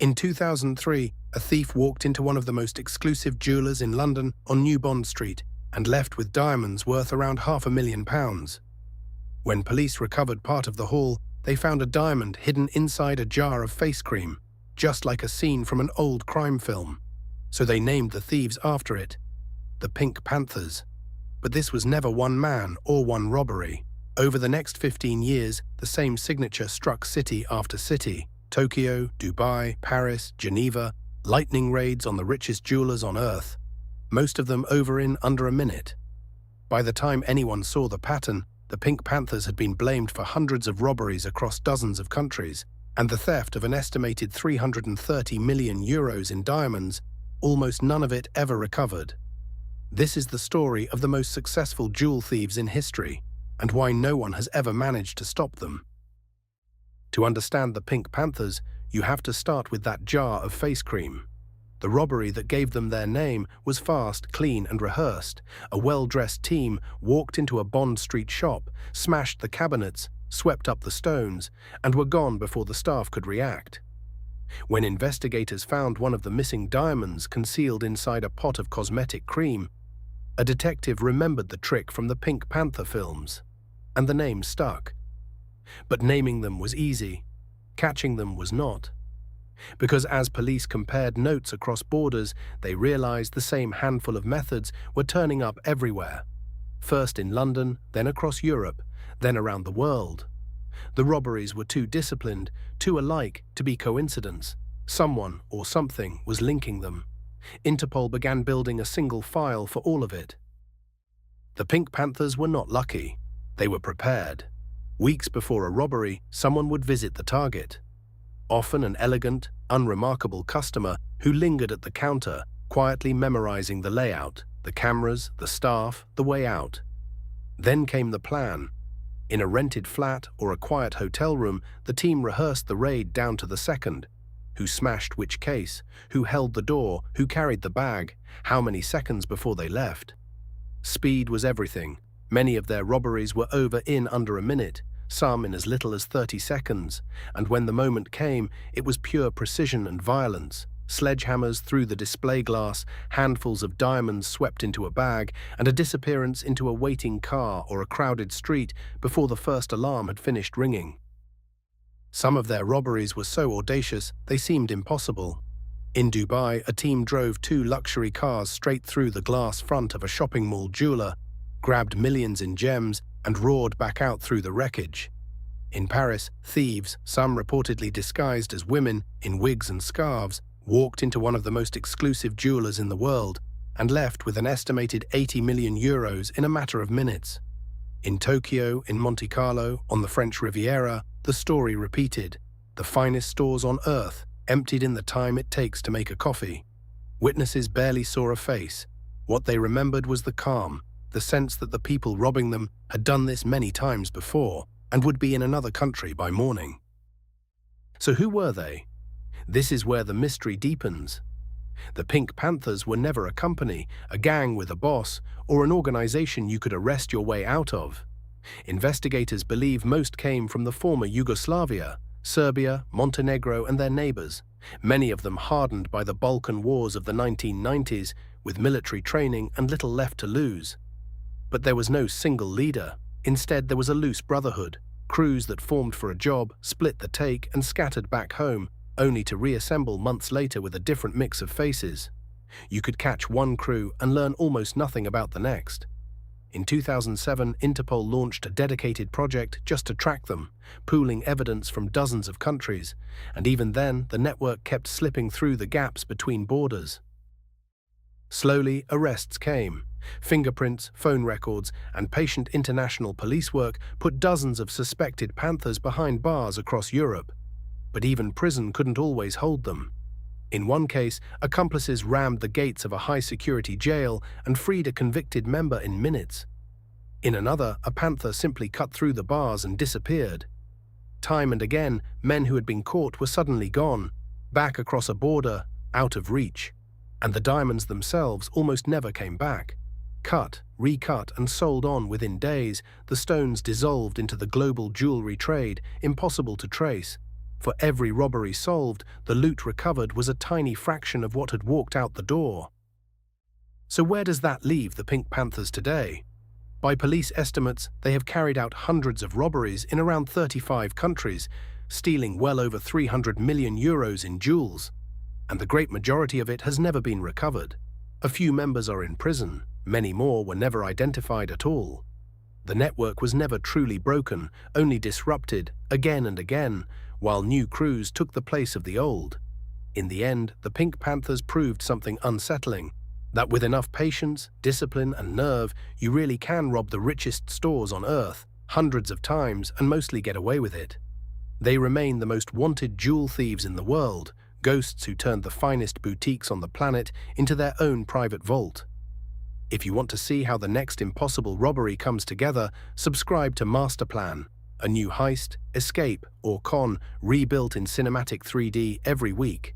In 2003, a thief walked into one of the most exclusive jewelers in London on New Bond Street and left with diamonds worth around £500,000. When police recovered part of the haul, they found a diamond hidden inside a jar of face cream, just like a scene from an old crime film. So they named the thieves after it, the Pink Panthers. But this was never one man or one robbery. Over the next 15 years, the same signature struck city after city: Tokyo, Dubai, Paris, Geneva, lightning raids on the richest jewelers on earth, most of them over in under a minute. By the time anyone saw the pattern, the Pink Panthers had been blamed for hundreds of robberies across dozens of countries, and the theft of an estimated €330 million in diamonds, almost none of it ever recovered. This is the story of the most successful jewel thieves in history, and why no one has ever managed to stop them. To understand the Pink Panthers, you have to start with that jar of face cream. The robbery that gave them their name was fast, clean, and rehearsed. A well-dressed team walked into a Bond Street shop, smashed the cabinets, swept up the stones, and were gone before the staff could react. When investigators found one of the missing diamonds concealed inside a pot of cosmetic cream, a detective remembered the trick from the Pink Panther films, and the name stuck. But naming them was easy, catching them was not. Because as police compared notes across borders, they realized the same handful of methods were turning up everywhere. First in London, then across Europe, then around the world. The robberies were too disciplined, too alike to be coincidence. Someone or something was linking them. Interpol began building a single file for all of it. The Pink Panthers were not lucky. They were prepared. Weeks before a robbery, someone would visit the target. Often an elegant, unremarkable customer who lingered at the counter, quietly memorizing the layout, the cameras, the staff, the way out. Then came the plan. In a rented flat or a quiet hotel room, the team rehearsed the raid down to the second. Who smashed which case, who held the door, who carried the bag, how many seconds before they left. Speed was everything. Many of their robberies were over in under a minute, some in as little as 30 seconds, and when the moment came, it was pure precision and violence. Sledgehammers through the display glass, handfuls of diamonds swept into a bag, and a disappearance into a waiting car or a crowded street before the first alarm had finished ringing. Some of their robberies were so audacious they seemed impossible. In Dubai, a team drove 2 luxury cars straight through the glass front of a shopping mall jeweler, grabbed millions in gems, and roared back out through the wreckage. In Paris, thieves, some reportedly disguised as women in wigs and scarves, walked into one of the most exclusive jewelers in the world and left with an estimated €80 million in a matter of minutes. In Tokyo, in Monte Carlo, on the French Riviera, the story repeated. The finest stores on earth, emptied in the time it takes to make a coffee. Witnesses barely saw a face. What they remembered was the calm, the sense that the people robbing them had done this many times before and would be in another country by morning. So who were they? This is where the mystery deepens. The Pink Panthers were never a company, a gang with a boss, or an organization you could arrest your way out of. Investigators believe most came from the former Yugoslavia, Serbia, Montenegro, and their neighbors, many of them hardened by the Balkan Wars of the 1990s, with military training and little left to lose. But there was no single leader. Instead, there was a loose brotherhood, crews that formed for a job, split the take, and scattered back home, only to reassemble months later with a different mix of faces. You could catch one crew and learn almost nothing about the next. In 2007, Interpol launched a dedicated project just to track them, pooling evidence from dozens of countries, and even then, the network kept slipping through the gaps between borders. Slowly, arrests came. Fingerprints, phone records, and patient international police work put dozens of suspected Panthers behind bars across Europe. But even prison couldn't always hold them. In one case, accomplices rammed the gates of a high-security jail and freed a convicted member in minutes. In another, a Panther simply cut through the bars and disappeared. Time and again, men who had been caught were suddenly gone, back across a border, out of reach. And the diamonds themselves almost never came back. Cut, recut, and sold on within days, the stones dissolved into the global jewelry trade, impossible to trace. For every robbery solved, the loot recovered was a tiny fraction of what had walked out the door. So where does that leave the Pink Panthers today? By police estimates, they have carried out hundreds of robberies in around 35 countries, stealing well over 300 million euros in jewels, and the great majority of it has never been recovered. A few members are in prison, many more were never identified at all. The network was never truly broken, only disrupted again and again, while new crews took the place of the old. In the end, the Pink Panthers proved something unsettling, that with enough patience, discipline, and nerve, you really can rob the richest stores on Earth, hundreds of times, and mostly get away with it. They remain the most wanted jewel thieves in the world, ghosts who turned the finest boutiques on the planet into their own private vault. If you want to see how the next impossible robbery comes together, subscribe to Masterplan, a new heist, escape, or con rebuilt in cinematic 3D every week.